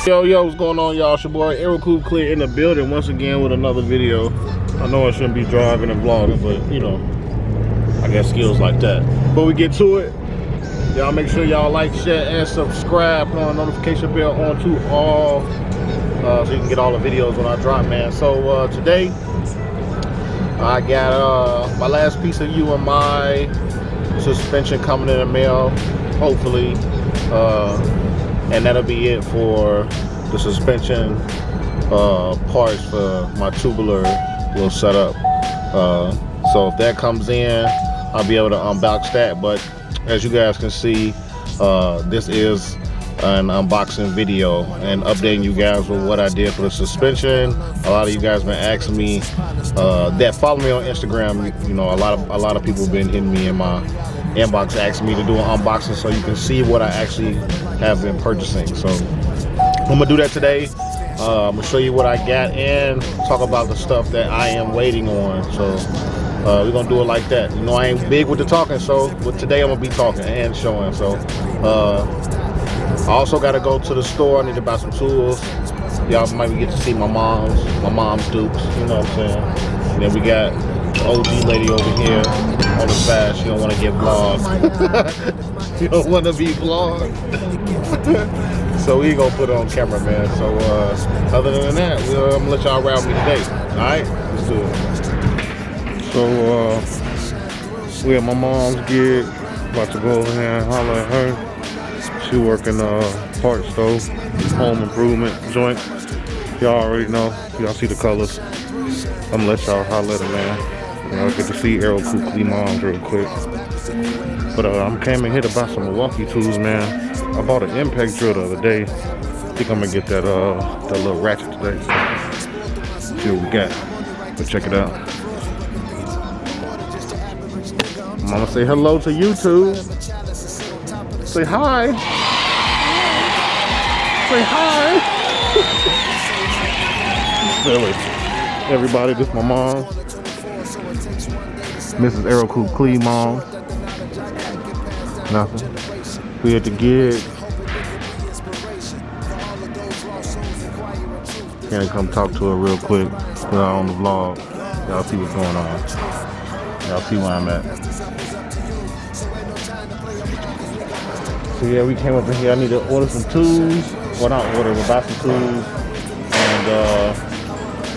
Yo, what's going on, y'all? It's your boy Aero Cool Clear in the building once again with another video. I know I shouldn't be driving and vlogging, but you know, I got skills like that. Before we get to it, y'all make sure y'all like, share, and subscribe. Put on the notification bell on to all, so you can get all the videos when I drop, man. So today, I got my last piece of UMI suspension coming in the mail, hopefully. And that'll be it for the suspension parts for my tubular little setup. So if that comes in, I'll be able to unbox that. But as you guys can see, this is an unboxing video and updating you guys with what I did for the suspension. A lot of you guys been asking me that follow me on Instagram. You know, a lot of people been hitting me in my inbox asking me to do an unboxing so you can see what I actually have been purchasing. So I'm gonna do that today. I'm gonna show you what I got and talk about the stuff that I am waiting on. So we're gonna do it like that. You know, I ain't big with the talking, so but today I'm gonna be talking and showing. So I also gotta go to the store. I need to buy some tools. Y'all might get to see my mom's dukes, you know what I'm saying? And then we got the OG lady over here on the side. She don't want to get vlogged. She don't want to be vlogged. So we gonna put it on camera, man. So other than that, I'm gonna let y'all ride with me today. Alright? Let's do it. So we at my mom's gig. About to go over here and holler at her. She working parts stove, home improvement joint. Y'all already know. Y'all see the colors. I'm gonna let y'all holler at her, man. Y'all get to see Aero Cool Clean moms real quick. But I came in here to buy some Milwaukee tools, man. I bought an impact drill the other day. I think I'm gonna get that little ratchet today. See what we got. But check it out. Mama, say hello to YouTube. Say hi. Say hi. Silly. Everybody, this is my mom. Mrs. Aero Cool Clean mom. Nothing. We at the gig. Can I come talk to her real quick? Put her on the vlog. Y'all see what's going on. Y'all see where I'm at. So yeah, we came up in here. I need to order some tools. Well, not order, but buy some tools. And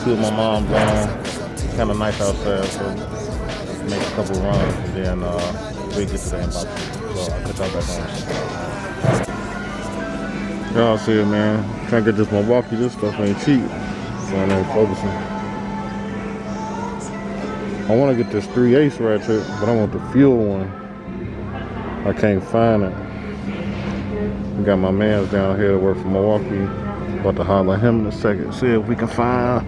see what my mom's on. It's kind of nice outside, so make a couple runs and then we get to the inbox. So I'll put that back on. Y'all see it, man. Trying to get this Milwaukee. This stuff ain't cheap. So I ain't focusing. I want to get this 3/8 ratchet, but I want the fuel one. I can't find it. We got my mans down here that work for Milwaukee. About to holler at him in a second. See if we can find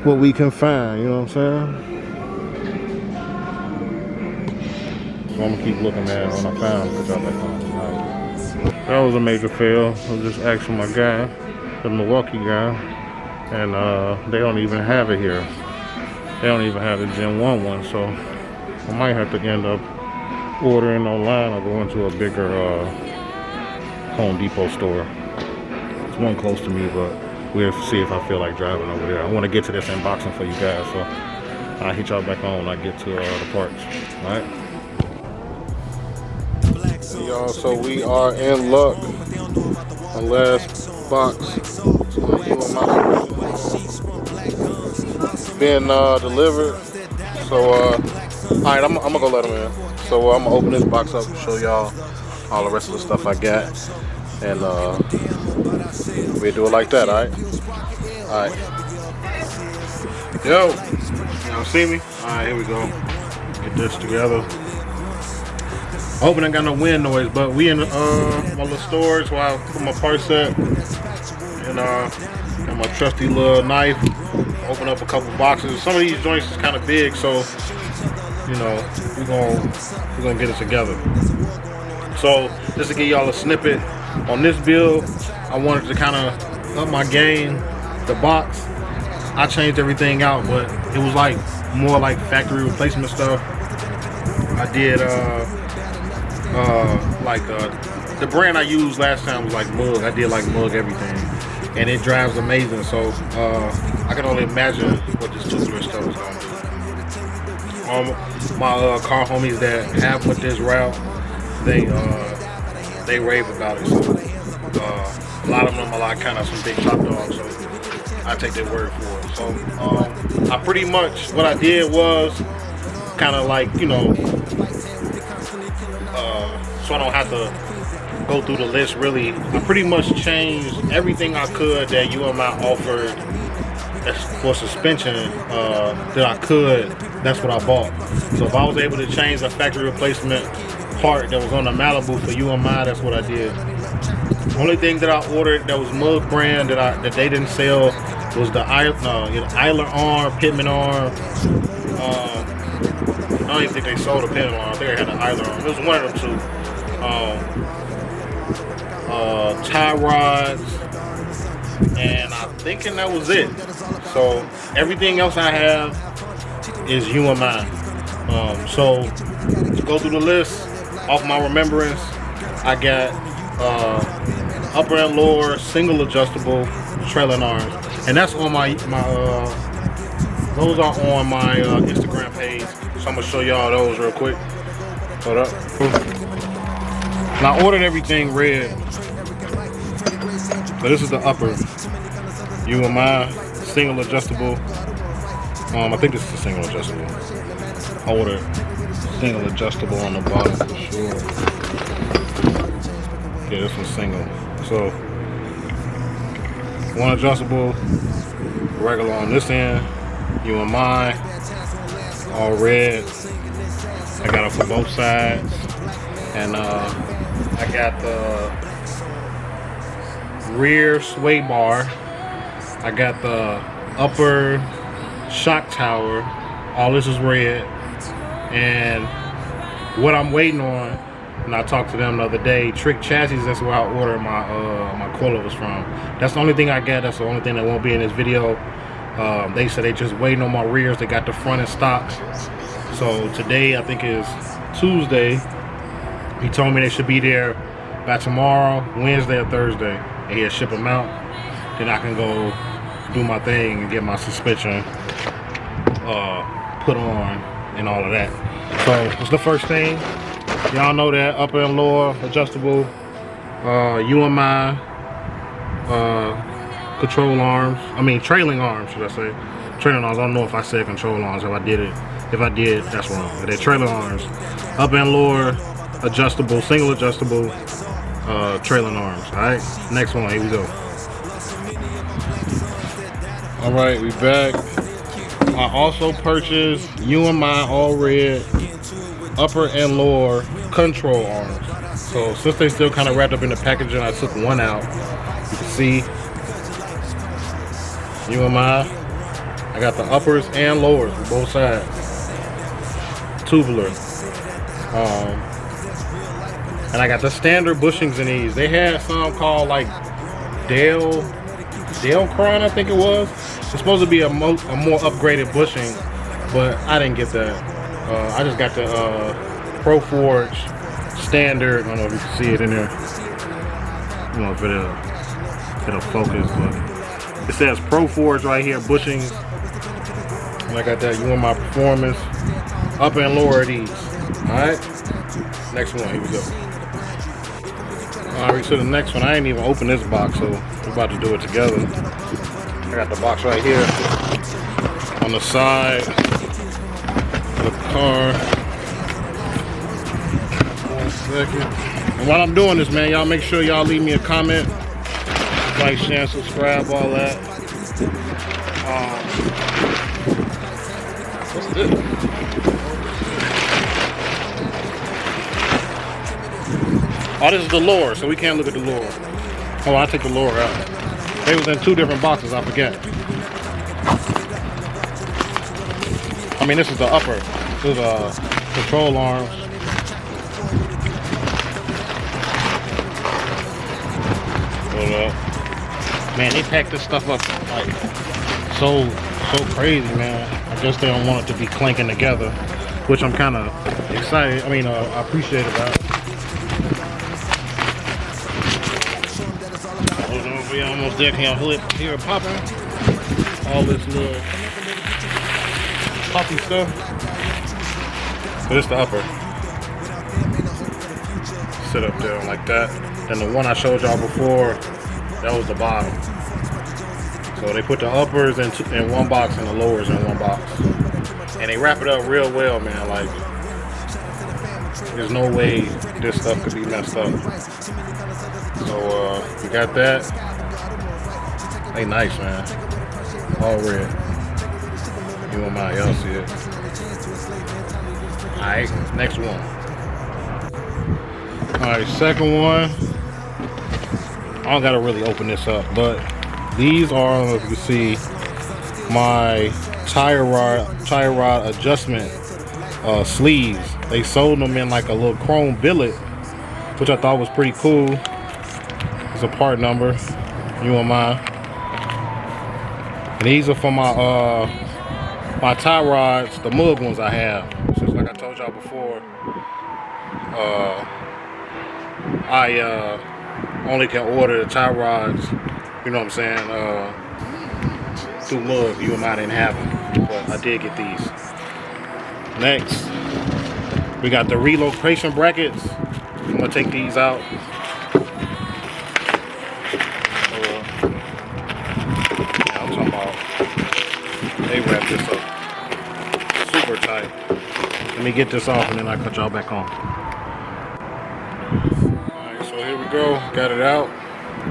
what we can find. You know what I'm saying? So I'm gonna keep looking at it. When I found it, put y'all back on tonight. That was a major fail. I was just asking my guy, the Milwaukee guy, and they don't even have it here. They don't even have the Gen 1 one, so I might have to end up ordering online or go into a bigger Home Depot store. There's one close to me, but we'll see if I feel like driving over there. I want to get to this unboxing for you guys, so I'll hit y'all back on when I get to the parts. All right? Y'all, so we are in luck. The last box being delivered. So alright, I'm gonna go let them in. So I'm gonna open this box up and show y'all all the rest of the stuff I got, and we do it like that. Alright. Yo, y'all see me? Alright, here we go. Get this together. I hope I ain't got no wind noise, but we in my little storage where I put my parts at, and got my trusty little knife. Open up a couple boxes. Some of these joints is kind of big, so you know we're gonna get it together. So just to give y'all a snippet on this build, I wanted to kind of up my game. The box, I changed everything out, but it was like more like factory replacement stuff. I did the brand I used last time was like Mug. I did like Mug everything, and it drives amazing. So I can only imagine what this tubular stuff is gonna do. My car homies that have with this route, they rave about it. So a lot of them are like kind of some big top dogs. So I take their word for it. So I pretty much what I did was kind of like, you know, so I don't have to go through the list really. I pretty much changed everything I could that UMI offered for suspension that I could. That's what I bought. So if I was able to change a factory replacement part that was on the Malibu for UMI, that's what I did. Only thing that I ordered that was Mug brand that they didn't sell was the Eiler arm, Pitman arm. I don't even think they sold a Pitman arm. I think they had the Eiler arm. It was one of them two. Tie rods, and I'm thinking that was it. So everything else I have is UMI. So to go through the list off my remembrance, I got upper and lower single adjustable trailing arms, and that's on my those are on my Instagram page. So I'm gonna show y'all those real quick. Hold up. And I ordered everything red. So this is the upper UMI single adjustable. I think this is a single adjustable. I ordered single adjustable on the bottom for sure. Yeah, this one's single. So one adjustable, regular on this end, UMI, all red. I got it for both sides, and I got the rear sway bar. I got the upper shock tower. All this is red, and what I'm waiting on, and I talked to them the other day, Trick Chassis, that's where I ordered my my coilovers from. That's the only thing I got. That's the only thing that won't be in this video. They said they just waiting on my rears. They got the front in stock. So today, I think is Tuesday. He told me they should be there by tomorrow, Wednesday or Thursday, and he'll ship them out. Then I can go do my thing and get my suspension put on and all of that. So it's the first thing. Y'all know that upper and lower adjustable UMI control arms. I mean trailing arms, should I say? Trailing arms. I don't know if I said control arms. If I did it, if I did, that's wrong. But they're trailing arms. Upper and lower adjustable, single adjustable trailing arms. All right. Next one. Here we go. All right, we back. I also purchased UMI all red upper and lower control arms. So since they still kind of wrapped up in the packaging, I took one out. You can see UMI. I got the uppers and lowers for both sides. Tubular. And I got the standard bushings in these. They had some called like Dale Cron, I think it was. It's supposed to be a more upgraded bushing, but I didn't get that. I just got the Pro Forge standard. I don't know if you can see it in there. I don't know if it'll focus, but it says Pro Forge right here, bushings. And I got that UMI Performance, upper and lower of these. Alright, next one, here we go. Alright, so the next one, I ain't even opened this box, so we're about to do it together. I got the box right here on the side of the car. 1 second. And while I'm doing this, man, y'all make sure y'all leave me a comment, like, share, and subscribe, all that. What's this? Oh, this is the lower, so we can't look at the lower. Oh, I'll take the lower out. They was in 2 different boxes, I forget. I mean, this is the upper. This is control arms. Hold up. Man, they pack this stuff up like so crazy, man. I guess they don't want it to be clanking together, which I'm kind of excited. I mean, I appreciate about it. We almost there. Can y'all hear it popping? All this little poppy stuff. So this the upper. Sit up there like that. Then the one I showed y'all before, that was the bottom. So they put the uppers in one box and the lowers in one box. And they wrap it up real well, man. Like, there's no way this stuff could be messed up. So you got that. They nice, man. All red. You won't mind, y'all see it. Alright, next one. Alright, second one. I don't gotta really open this up, but these are, I don't know if you can see, my tire rod adjustment sleeves. They sold them in like a little chrome billet, which I thought was pretty cool. It's a part number. You won't mind. And these are for my my tie rods, the mug ones I have. So like I told y'all before, I only can order the tie rods, you know what I'm saying, through mug. You and I didn't have them, but I did get these. Next, we got the relocation brackets. I'm gonna take these out. I'm talking about, they wrap this up super tight. Let me get this off and then I cut y'all back on. Alright, so here we go. Got it out.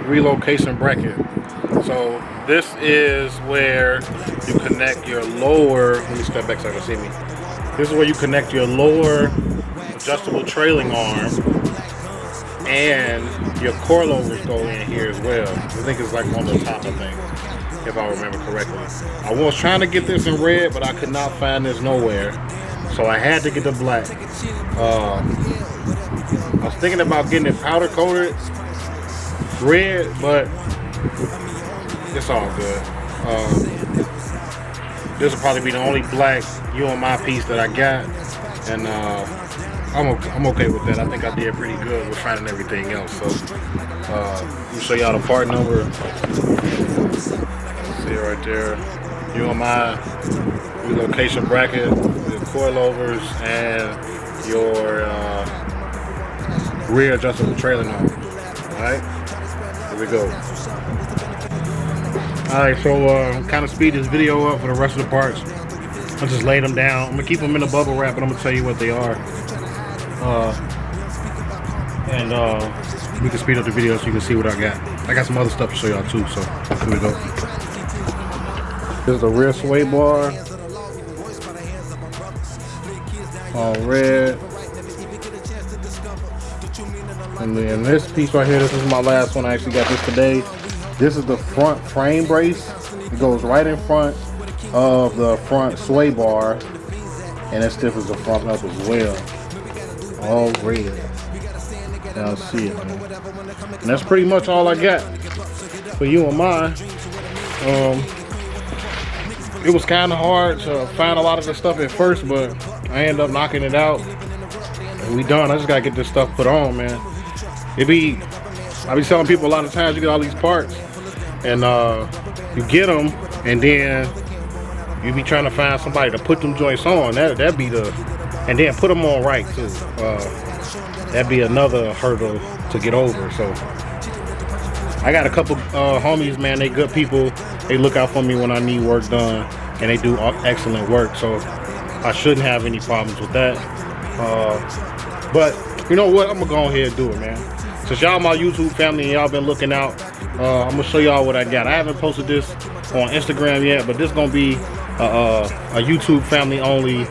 Relocation bracket. So this is where you connect your lower, let me step back so I can see me. This is where you connect your lower adjustable trailing arm, and your coilovers go in here as well. I think it's like on the top, I think, if I remember correctly. I was trying to get this in red, but I could not find this nowhere, so I had to get the black. I was thinking about getting it powder coated red, but it's all good. This will probably be the only black UMI piece that I got, and I'm okay with that. I think I did pretty good with finding everything else. So let me show y'all the part number. See it right there. UMI relocation bracket, your coilovers, and your rear adjustable trailing arm. Alright, here we go. Alright, so kind of speed this video up for the rest of the parts. I'll just lay them down. I'm gonna keep them in the bubble wrap, but I'm gonna tell you what they are. We can speed up the video so you can see what I got. I got some other stuff to show y'all too, so here we go. This is the rear sway bar. All red. And then this piece right here, this is my last one. I actually got this today. This is the front frame brace. It goes right in front of the front sway bar, and it stiffens the front up as well. All red. Y'all see it, man. And that's pretty much all I got for you and mine. It was kind of hard to find a lot of the stuff at first, but I ended up knocking it out. And we done. I just gotta get this stuff put on, man. I be telling people a lot of times, you get all these parts, and you get them, and then you be trying to find somebody to put them joints on. That'd be the, and then put them on right too. That'd be another hurdle to get over. So I got a couple homies, man. They good people. They look out for me when I need work done, and they do excellent work. So I shouldn't have any problems with that. But you know what? I'm gonna go ahead and do it, man. Since y'all my YouTube family and y'all been looking out, I'm gonna show y'all what I got. I haven't posted this on Instagram yet, but this gonna be a YouTube family only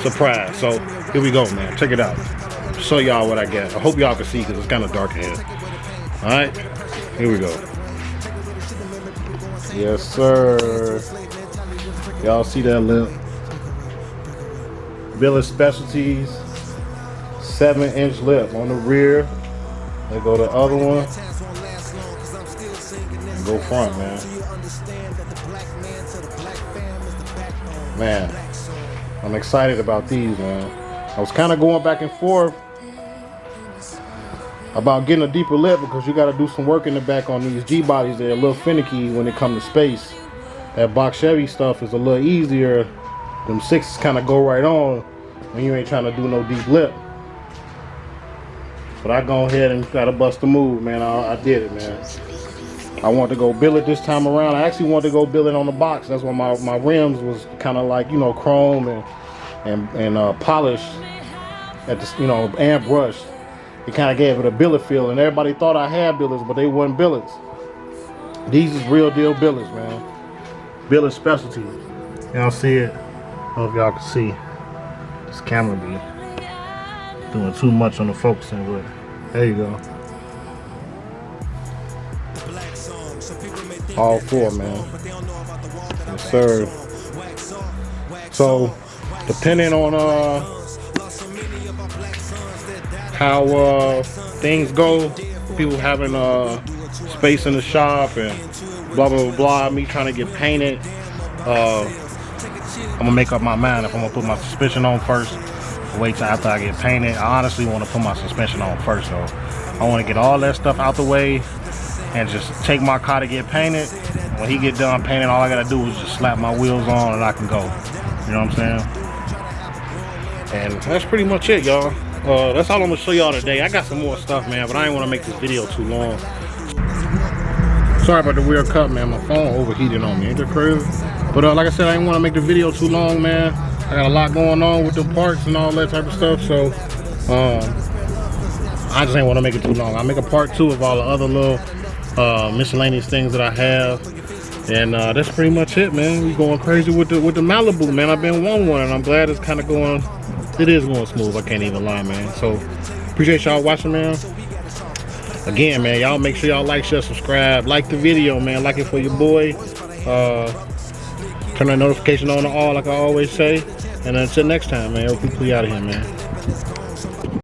surprise. So here we go, man. Check it out. Show y'all what I got. I hope y'all can see because it's kind of dark ahead. All right, here we go. Yes, sir. Y'all see that lip? Village Specialties 7-inch lip on the rear. There go the other one. And go front, man. Man, I'm excited about these, man. I was kind of going back and forth about getting a deeper lip, because you got to do some work in the back on these G bodies. They're a little finicky when it comes to space. That box Chevy stuff is a little easier. Them 6s kind of go right on when you ain't trying to do no deep lip. But I go ahead and got to bust a move, man. I did it, man. I want to go billet this time around. I actually wanted to go billet on the box. That's why my rims was kind of like, you know, chrome and polished at the, you know, and brushed. It kind of gave it a billet feel, and everybody thought I had billets, but they wasn't billets. These is real deal billets, man. Billet specialty. Y'all see it? I don't know if y'all can see. This camera be doing too much on the focusing, but there you go. All 4, man. Yes, sir. So, depending on how things go, people having space in the shop and blah blah blah, me trying to get painted, I'm gonna make up my mind if I'm gonna put my suspension on first, wait till after I get painted. I honestly want to put my suspension on first, though. I want to get all that stuff out the way and just take my car to get painted. When he get done painting, all I gotta do is just slap my wheels on and I can go. You know what I'm saying? And that's pretty much it, y'all. That's all I'm gonna show y'all today. I got some more stuff, man, but I didn't want to make this video too long. Sorry about the weird cut, man. My phone overheated on me. Ain't that crazy? But like I said, I didn't want to make the video too long, man. I got a lot going on with the parts and all that type of stuff, so I just ain't want to make it too long. I'll make a part 2 of all the other little miscellaneous things that I have. And that's pretty much it, man. We going crazy with the Malibu, man. I've been wanting one, and I'm glad it's kind of going. It is going smooth. I can't even lie, man. So appreciate y'all watching, man. Again, man, y'all make sure y'all like, share, subscribe, like the video, man. Like it for your boy. Turn that notification on to all, like I always say. And until next time, man. We out of here, man.